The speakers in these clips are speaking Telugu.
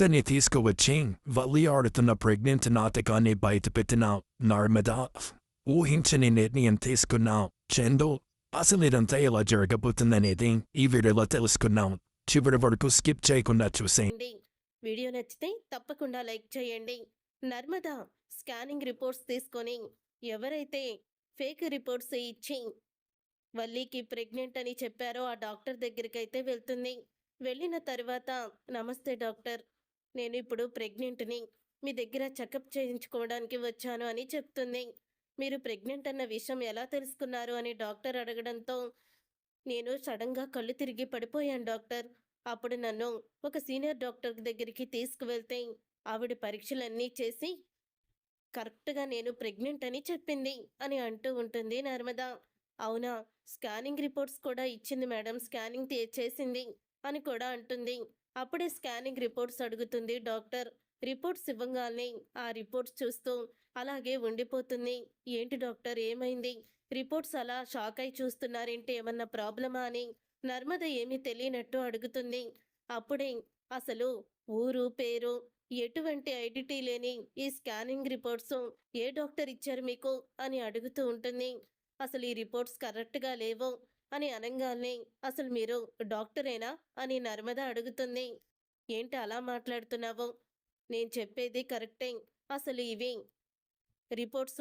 డాక్టర్ని తీసుకువచ్చి వల్లి ఆడుతున్న ప్రెగ్నెంట్ నాటకాన్ని బయటపెట్టిన నర్మద ఊహించని నిర్ణయం తీసుకున్నాం. చందు, అసలు ఇదంతా ఎలా జరగబోతుందనేది ఈ వీడియోలో తెలుసుకున్నాం. చివరి వరకు స్కిప్ చేయకుండా చూసేయండి. వీడియో నచ్చితే తప్పకుండా లైక్ చేయండి. నర్మద స్కానింగ్ రిపోర్ట్స్ తీసుకొని ఎవరైతే ఫేక్ రిపోర్ట్స్ ఇచ్చి వల్లికి ప్రెగ్నెంట్ అని చెప్పారో ఆ డాక్టర్ దగ్గరికి అయితే వెళ్తుంది. వెళ్ళిన తర్వాత, నమస్తే డాక్టర్, నేను ఇప్పుడు ప్రెగ్నెంట్ని, మీ దగ్గర చెకప్ చేయించుకోవడానికి వచ్చాను అని చెప్తుంది. మీరు ప్రెగ్నెంట్ అన్న విషయం ఎలా తెలుసుకున్నారు అని డాక్టర్ అడగడంతో, నేను సడన్గా కళ్ళు తిరిగి పడిపోయాను డాక్టర్. అప్పుడు నన్ను ఒక సీనియర్ డాక్టర్ దగ్గరికి తీసుకువెళ్తే ఆవిడ పరీక్షలన్నీ చేసి కరెక్ట్గా నేను ప్రెగ్నెంట్ అని చెప్పింది అని అంటూ ఉంటుంది నర్మద. అవునా, స్కానింగ్ రిపోర్ట్స్ కూడా ఇచ్చింది మేడం, స్కానింగ్ చేసింది అని కూడా అంటుంది. అప్పుడే స్కానింగ్ రిపోర్ట్స్ అడుగుతుంది డాక్టర్. రిపోర్ట్స్ ఇవ్వగానే ఆ రిపోర్ట్స్ చూస్తూ అలాగే ఉండిపోతుంది. ఏంటి డాక్టర్, ఏమైంది? రిపోర్ట్స్ అలా షాక్ అయి చూస్తున్నారేంటి, ఏమన్నా ప్రాబ్లమా అని నర్మద ఏమీ తెలియనట్టు అడుగుతుంది. అప్పుడే అసలు ఊరు పేరు ఎటువంటి ఐడెంటిటీ లేని ఈ స్కానింగ్ రిపోర్ట్స్ ఏ డాక్టర్ ఇచ్చారు మీకు అని అడుగుతూ ఉంటుంది. అసలు ఈ రిపోర్ట్స్ కరెక్ట్గా లేవు అని అనగానే, అసలు మీరు డాక్టరేనా అని నర్మద అడుగుతుంది. ఏంటి అలా మాట్లాడుతున్నావు, నేను చెప్పేది కరెక్టే. అసలు ఇవి రిపోర్ట్స్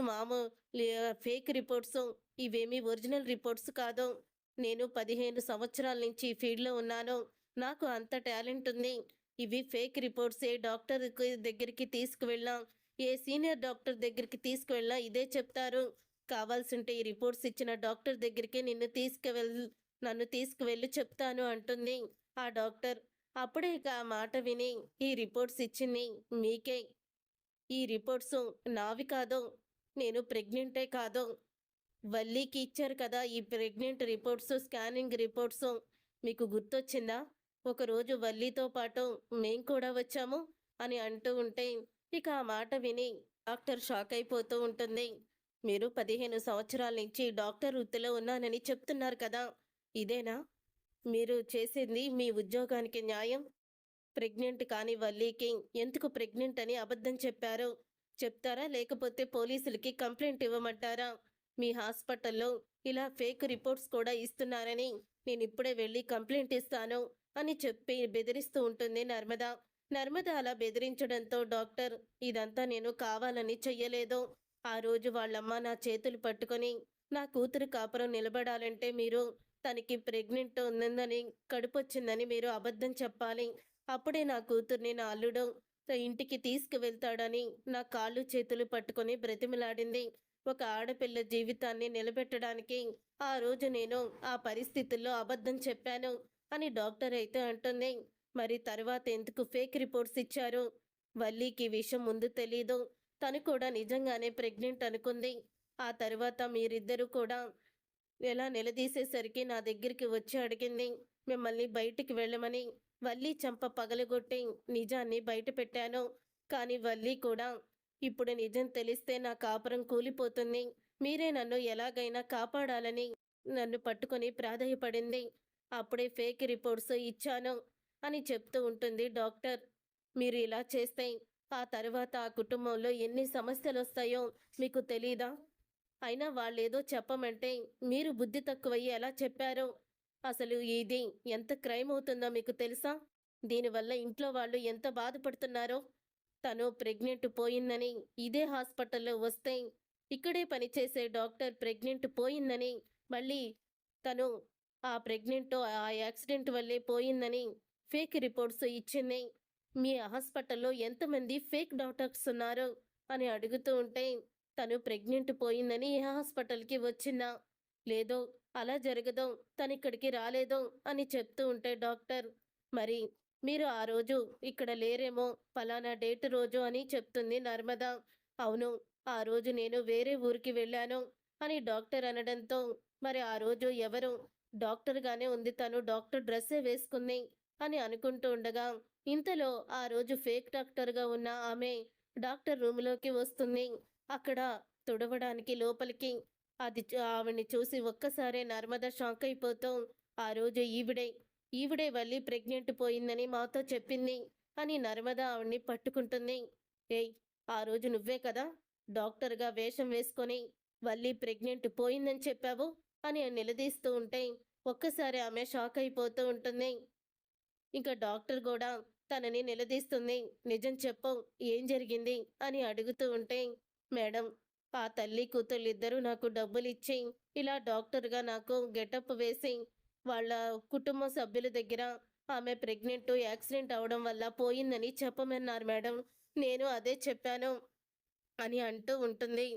ఫేక్ రిపోర్ట్స్, ఇవేమీ ఒరిజినల్ రిపోర్ట్స్ కాదు. నేను 15 సంవత్సరాల నుంచి ఈ ఫీల్డ్లో ఉన్నాను, నాకు అంత టాలెంట్ ఉంది. ఇవి ఫేక్ రిపోర్ట్స్. ఏ డాక్టర్ దగ్గరికి తీసుకువెళ్ళా, ఏ సీనియర్ డాక్టర్ దగ్గరికి తీసుకువెళ్ళా ఇదే చెప్తారు. కావాల్సింటే ఈ రిపోర్ట్స్ ఇచ్చిన డాక్టర్ దగ్గరికి నన్ను తీసుకువెళ్ళి చెప్తాను అంటుంది ఆ డాక్టర్. అప్పుడే ఇక ఆ మాట విని, ఈ రిపోర్ట్స్ ఇచ్చింది మీకే, ఈ రిపోర్ట్స్ నావి కాదు, నేను ప్రెగ్నెంటే కాదు, వల్లీకి ఇచ్చారు కదా ఈ ప్రెగ్నెంట్ రిపోర్ట్స్, స్కానింగ్ రిపోర్ట్స్. మీకు గుర్తొచ్చిందా, ఒకరోజు వల్లీతో పాటు మేం కూడా వచ్చాము అని అంటూ ఉంటే, ఇక ఆ మాట విని డాక్టర్ షాక్ అయిపోతూ ఉంటుంది. మీరు 15 సంవత్సరాల నుంచి డాక్టర్ వృత్తిలో ఉన్నానని చెప్తున్నారు కదా, ఇదేనా మీరు చేసింది మీ ఉద్యోగానికి న్యాయం? ప్రెగ్నెంట్ కాని వల్లీకి ఎందుకు ప్రెగ్నెంట్ అని అబద్ధం చెప్పారు చెప్తారా, లేకపోతే పోలీసులకి కంప్లైంట్ ఇవ్వమంటారా? మీ హాస్పిటల్లో ఇలా ఫేక్ రిపోర్ట్స్ కూడా ఇస్తున్నారని నేను ఇప్పుడే వెళ్ళి కంప్లైంట్ ఇస్తాను అని చెప్పి బెదిరిస్తూ ఉంటుంది నర్మద. నర్మద అలా బెదిరించడంతో డాక్టర్, ఇదంతా నేను కావాలని చెయ్యలేదు. ఆ రోజు వాళ్ళమ్మ నా చేతులు పట్టుకొని, నా కూతురు కాపురం నిలబడాలంటే మీరు తనకి ప్రెగ్నెంట్ ఉందని, కడుపొచ్చిందని మీరు అబద్ధం చెప్పాలి. అప్పుడే నా కూతుర్ని నా అల్లుడు ఇంటికి తీసుకువెళ్తాడని నా కాళ్ళు చేతులు పట్టుకొని బ్రతిమలాడింది. ఒక ఆడపిల్ల జీవితాన్ని నిలబెట్టడానికి ఆ రోజు నేను ఆ పరిస్థితుల్లో అబద్ధం చెప్పాను అని డాక్టర్ అయితే అంటుంది. మరి తర్వాత ఎందుకు ఫేక్ రిపోర్ట్స్ ఇచ్చారు? వల్లీకి విషయం ముందు తెలీదు, తను కూడా నిజంగానే ప్రెగ్నెంట్ అనుకుంది. ఆ తర్వాత మీరిద్దరూ కూడా ఎలా నిలదీసేసరికి నా దగ్గరికి వచ్చి అడిగింది మిమ్మల్ని బయటికి వెళ్ళమని. వల్లి చంప పగలగొట్టి నిజాన్ని బయట పెట్టాను. కానీ వల్లి కూడా ఇప్పుడు నిజం తెలిస్తే నా కాపురం కూలిపోతుంది, మీరే నన్ను ఎలాగైనా కాపాడాలని నన్ను పట్టుకొని ప్రాధేయపడింది. అప్పుడే ఫేక్ రిపోర్ట్స్ ఇచ్చాను అని చెప్తూ ఉంటుంది డాక్టర్. మీరు ఇలా చేస్తే ఆ తర్వాత ఆ కుటుంబంలో ఎన్ని సమస్యలు వస్తాయో మీకు తెలీదా? అయినా వాళ్ళేదో చెప్పమంటే మీరు బుద్ధి తక్కువయ్యి ఎలా చెప్పారో? అసలు ఇది ఎంత క్రైమ్ అవుతుందో మీకు తెలుసా? దీనివల్ల ఇంట్లో వాళ్ళు ఎంత బాధపడుతున్నారో? తను ప్రెగ్నెంట్ పోయిందని ఇదే హాస్పిటల్లో వస్తే, ఇక్కడే పనిచేసే డాక్టర్ ప్రెగ్నెంట్ పోయిందని, మళ్ళీ తను ఆ ప్రెగ్నెంట్ ఆ యాక్సిడెంట్ వల్లే పోయిందని ఫేక్ రిపోర్ట్స్ ఇచ్చింది. మీ హాస్పిటల్లో ఎంతమంది ఫేక్ డాక్టర్స్ ఉన్నారు అని అడుగుతూ ఉంటే, తను ప్రెగ్నెంట్ పోయిందని ఏ హాస్పిటల్కి వచ్చిందా, లేదో అలా జరగదో, తనిక్కడికి రాలేదో అని చెప్తూ ఉంటే డాక్టర్, మరి మీరు ఆ రోజు ఇక్కడ లేరేమో, పలానా డేట్ రోజు అని చెప్తుంది నర్మద. అవును, ఆ రోజు నేను వేరే ఊరికి వెళ్ళాను అని డాక్టర్ అనడంతో, మరి ఆ రోజు ఎవరు? డాక్టర్గానే ఉంది, తను డాక్టర్ డ్రెస్సే వేసుకుంది అని అనుకుంటూ ఉండగా, ఇంతలో ఆ రోజు ఫేక్ డాక్టర్గా ఉన్న ఆమె డాక్టర్ రూమ్లోకి వస్తుంది. అక్కడ తుడవడానికి లోపలికి ఆవిడ్ని చూసి ఒక్కసారే నర్మద షాక్ అయిపోతూ, ఆ రోజు ఈవిడే వల్లి ప్రెగ్నెంట్ పోయిందని మాతో చెప్పింది అని నర్మద ఆవిడ్ని పట్టుకుంటుంది. ఏయ్, ఆ రోజు నువ్వే కదా డాక్టర్గా వేషం వేసుకొని వల్లి ప్రెగ్నెంట్ పోయిందని చెప్పావు అని నిలదీస్తూ ఉంటే ఒక్కసారి ఆమె షాక్ అయిపోతూ ఉంటుంది. ఇంకా డాక్టర్ కూడా తనని నిలదీస్తుంది. నిజం చెప్పు, ఏం జరిగింది అని అడుగుతూ ఉంటే, మేడం, ఆ తల్లి కూతుళ్ళిద్దరూ నాకు డబ్బులిచ్చి ఇలా డాక్టర్గా నాకు గెటప్ వేసి వాళ్ళ కుటుంబ సభ్యుల దగ్గర ఆమె ప్రెగ్నెంట్ యాక్సిడెంట్ అవడం వల్ల పోయిందని చెప్పమన్నారు మేడం. నేను అదే చెప్పాను అని అంటూ ఉంటుంది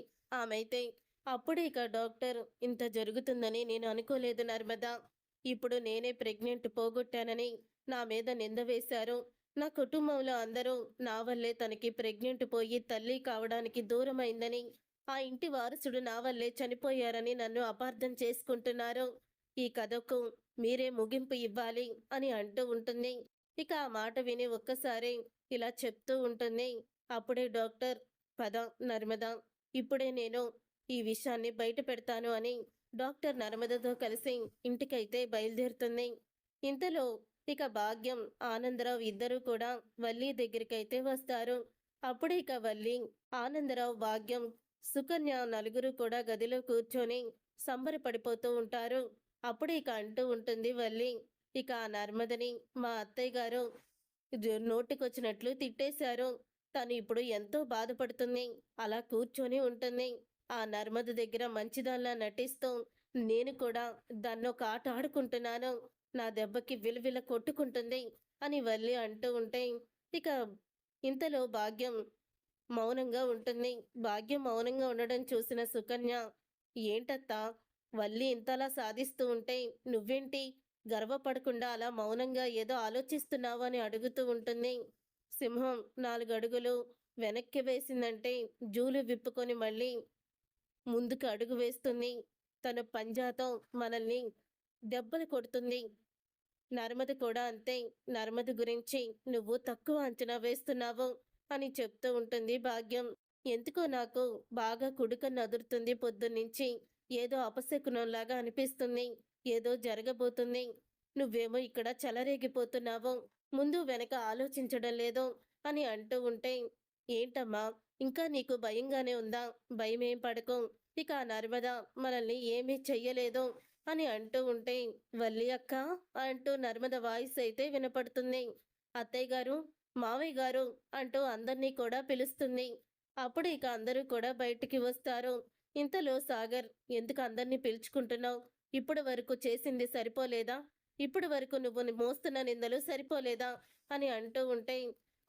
ఆమైతే. అప్పుడు ఇక డాక్టర్, ఇంత జరుగుతుందని నేను అనుకోలేదు నర్మద. ఇప్పుడు నేనే ప్రెగ్నెంట్ పోగొట్టానని నా మీద నింద వేశారు. నా కుటుంబంలో అందరూ నా వల్లే తనకి ప్రెగ్నెంట్ పోయి తల్లి కావడానికి దూరమైందని, ఆ ఇంటి వారసుడు నా వల్లే చనిపోయారని నన్ను అపార్థం చేసుకుంటున్నారు. ఈ కథకు మీరే ముగింపు ఇవ్వాలి అని అంటూ ఉంటుంది. ఇక ఆ మాట విని ఒక్కసారి ఇలా చెప్తూ ఉంటుంది. అప్పుడే డాక్టర్, పద నర్మద, ఇప్పుడే నేను ఈ విషయాన్ని బయట పెడతాను అని డాక్టర్ నర్మదతో కలిసి ఇంటికైతే బయలుదేరుతుంది. ఇంతలో ఇక భాగ్యం, ఆనందరావు ఇద్దరూ కూడా వల్లి దగ్గరికైతే వస్తారు. అప్పుడే ఇక వల్లి, ఆనందరావు, భాగ్యం, సుకన్య నలుగురు కూడా గదిలో కూర్చొని సంబరపడిపోతూ ఉంటారు. అప్పుడే ఇక అంటూ ఉంటుంది వల్లి, ఇక ఆ నర్మదని మా అత్తయ్య గారు నోటికొచ్చినట్లు తిట్టేశారు. తను ఇప్పుడు ఎంతో బాధపడుతుంది. అలా కూర్చొని ఉంటుంది. ఆ నర్మద దగ్గర మంచిదానిలా నటిస్తూ నేను కూడా దాన్నొక ఆట ఆడుకుంటున్నాను. నా దెబ్బకి విలవిల కొట్టుకుంటుంది అని వల్లి అంటూ ఉంటే ఇక ఇంతలో భాగ్యం మౌనంగా ఉంటుంది. భాగ్యం మౌనంగా ఉండడం చూసిన సుకన్య, ఏంటత్తా, వల్లి ఇంతలా సాధిస్తూ ఉంటే నువ్వేంటి గర్వపడకుండా అలా మౌనంగా ఏదో ఆలోచిస్తున్నావు అని అడుగుతూ ఉంటుంది. సింహం 4 అడుగులు వెనక్కి వేసిందంటే జూలు విప్పుకొని మళ్ళీ ముందుకు అడుగు వేస్తుంది. తన పంజాతో మనల్ని దెబ్బలు కొడుతుంది. నర్మద కూడా అంతే. నర్మద గురించి నువ్వు తక్కువ అంచనా వేస్తున్నావు అని చెప్తూ ఉంటుంది భాగ్యం. ఎందుకో నాకు బాగా కుడుకన్ను అదురుతుంది పొద్దున్నుంచి. ఏదో అపశకునంలాగా అనిపిస్తుంది. ఏదో జరగబోతుంది. నువ్వేమో ఇక్కడ చెలరేగిపోతున్నావు. ముందు వెనక ఆలోచించడం లేదు అని అంటూ ఉంటే, ఏంటమ్మా, ఇంకా నీకు భయంగానే ఉందా? భయమేం పడకు. ఇక ఆ నర్మద మనల్ని ఏమీ చెయ్యలేదు అని అంటూ ఉంటే, వల్లి అక్క అంటూ నర్మద వాయిస్ అయితే వినపడుతుంది. అత్తయ్య గారు, మావయ్య గారు అంటూ అందరినీ కూడా పిలుస్తుంది. అప్పుడు ఇక అందరూ కూడా బయటికి వస్తారు. ఇంతలో సాగర్, ఎందుకు అందరినీ పిలుచుకుంటున్నావు? ఇప్పటి వరకు చేసింది సరిపోలేదా? ఇప్పటి వరకు నువ్వు మోస్తున్న నిందలు సరిపోలేదా అని అంటూ ఉంటే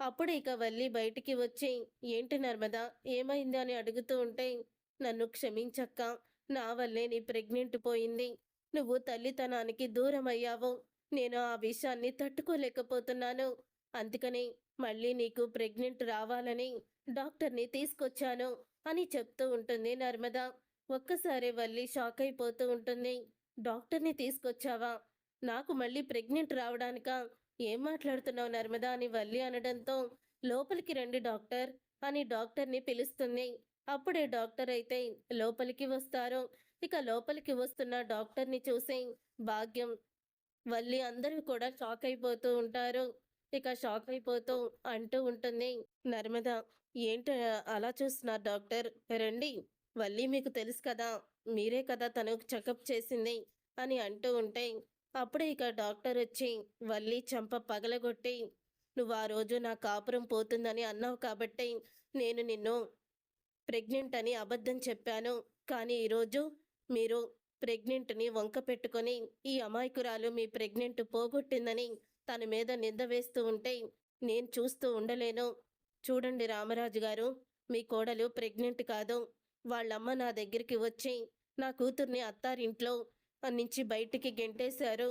అప్పుడు ఇక వల్లి బయటికి వచ్చి, ఏంటి నర్మద, ఏమైంది అని అడుగుతూ ఉంటే, నన్ను క్షమించక్క, నా వల్లే నీ ప్రెగ్నెంట్ పోయింది. నువ్వు తల్లితనానికి దూరం అయ్యావు. నేను ఆ విషయాన్ని తట్టుకోలేకపోతున్నాను. అందుకని మళ్ళీ నీకు ప్రెగ్నెంట్ రావాలని డాక్టర్ని తీసుకొచ్చాను అని చెప్తూ ఉంటుంది నర్మద. ఒక్కసారి వల్లి షాక్ అయిపోతూ ఉంటుంది. డాక్టర్ని తీసుకొచ్చావా? నాకు మళ్ళీ ప్రెగ్నెంట్ రావడానికా? ఏం మాట్లాడుతున్నావు నర్మదా అని వల్లి అనడంతో, లోపలికి రండి డాక్టర్ అని డాక్టర్ని పిలుస్తుంది. అప్పుడే డాక్టర్ అయితే లోపలికి వస్తారు. ఇక లోపలికి వస్తున్న డాక్టర్ని చూసి భాగ్యం, వల్లి అందరూ కూడా షాక్ అయిపోతూ ఉంటారు. ఇక షాక్ అయిపోతూ అంటూ ఉంటుంది నర్మద, ఏంట అలా చూస్తున్నారు డాక్టర్, రండి, వల్లి మీకు తెలుసు కదా, మీరే కదా తను చెకప్ చేసింది అని అంటూ ఉంటే అప్పుడే ఇక డాక్టర్ వచ్చి వల్లి చెంప పగలగొట్టి, నువ్వు ఆ రోజు నా కాపురం పోతుందని అన్నావు కాబట్టి నేను నిన్ను ప్రెగ్నెంట్ అని అబద్ధం చెప్పాను. కానీ ఈరోజు మీరు ప్రెగ్నెంట్ని వంక పెట్టుకొని ఈ అమాయకురాలు మీ ప్రెగ్నెంట్ పోగొట్టిందని తన మీద నింద వేస్తూ ఉంటే నేను చూస్తూ ఉండలేను. చూడండి రామరాజు గారు, మీ కోడలు ప్రెగ్నెంట్ కాదు. వాళ్ళమ్మ నా దగ్గరికి వచ్చి నా కూతుర్ని అత్తారింట్లో నుంచి బయటికి గెంటేశారు.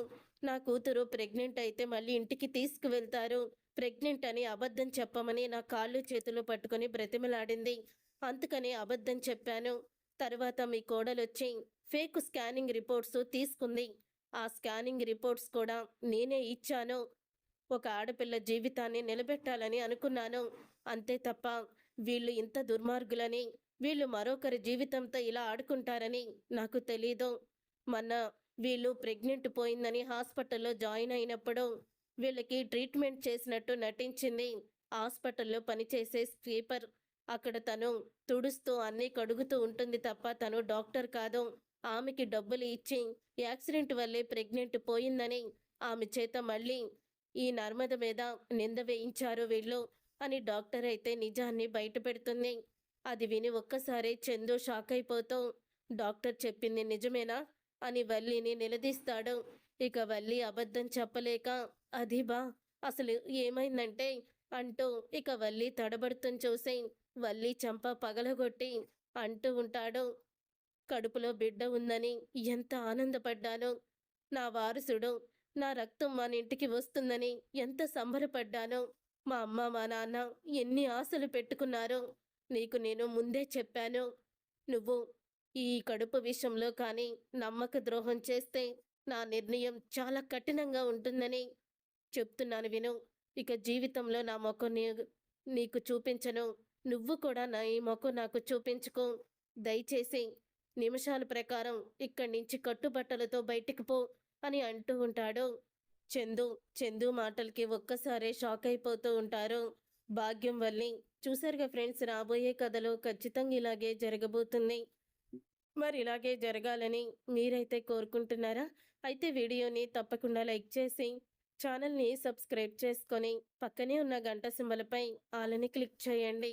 నా కూతురు ప్రెగ్నెంట్ అయితే మళ్ళీ ఇంటికి తీసుకువెళ్తారు. ప్రెగ్నెంట్ అని అబద్ధం చెప్పమని నా కాళ్ళు చేతులు పట్టుకొని బ్రతిమలాడింది. అందుకని అబద్ధం చెప్పాను. తర్వాత మీ కోడలొచ్చి ఫేక్ స్కానింగ్ రిపోర్ట్స్ తీసుకుంది. ఆ స్కానింగ్ రిపోర్ట్స్ కూడా నేనే ఇచ్చాను. ఒక ఆడపిల్ల జీవితాన్ని నిలబెట్టాలని అనుకున్నాను. అంతే తప్ప వీళ్ళు ఇంత దుర్మార్గులని, వీళ్ళు మరొకరి జీవితంతో ఇలా ఆడుకుంటారని నాకు తెలీదు. మొన్న వీళ్ళు ప్రెగ్నెంట్ పోయిందని హాస్పిటల్లో జాయిన్ అయినప్పుడు వీళ్ళకి ట్రీట్మెంట్ చేసినట్టు నటించింది హాస్పిటల్లో పనిచేసే స్వీపర్. అక్కడ తను తుడుస్తూ అన్నీ కడుగుతూ ఉంటుంది తప్ప తను డాక్టర్ కాదు. ఆమెకి డబ్బులు ఇచ్చి యాక్సిడెంట్ వల్లే ప్రెగ్నెంట్ పోయిందని ఆమె చేత మళ్ళీ ఈ నర్మద మీద నింద వేయించారు వీళ్ళు అని డాక్టర్ అయితే నిజాన్ని బయటపెడుతుంది. అది విని ఒక్కసారే చందు షాక్ అయిపోతూ డాక్టర్ చెప్పింది నిజమేనా అని వల్లిని నిలదీస్తాడు. ఇక వల్లి అబద్ధం చెప్పలేక అది బా అసలు ఏమైందంటే అంటూ ఇక వల్లి తడబడుతుంది చూసి వల్లి చంప పగలగొట్టి అంటూ ఉంటాడు. కడుపులో బిడ్డ ఉందని ఎంత ఆనందపడ్డాను. నా వారసుడు నా రక్తం మన ఇంటికి వస్తుందని ఎంత సంబరపడ్డాను. మా అమ్మ మా నాన్న ఎన్ని ఆశలు పెట్టుకున్నారో నీకు నేను ముందే చెప్పాను. నువ్వు ఈ కడుపు విషయంలో కానీ నమ్మక ద్రోహం చేస్తే నా నిర్ణయం చాలా కఠినంగా ఉంటుందని చెప్తున్నాను విను. ఇక జీవితంలో నా మొఖం నీకు చూపించను. నువ్వు కూడా నా ఈ మొఖం నాకు చూపించుకో. దయచేసి నిమిషాల ప్రకారం ఇక్కడి నుంచి కట్టుబట్టలతో బయటికి పో అని అంటూ ఉంటాడు. చందు మాటలకి ఒక్కసారే షాక్ అయిపోతూ ఉంటారు భాగ్యం వల్లి. చూసారుగా ఫ్రెండ్స్, రాబోయే కథలో ఖచ్చితంగా ఇలాగే జరగబోతుంది. మరి ఇలాగే జరగాలని మీరైతే కోరుకుంటున్నారా? అయితే వీడియోని తప్పకుండా లైక్ చేసి ఛానల్ని సబ్స్క్రైబ్ చేసుకొని పక్కనే ఉన్న గంట సింబల్పై ఆల్ అని క్లిక్ చేయండి.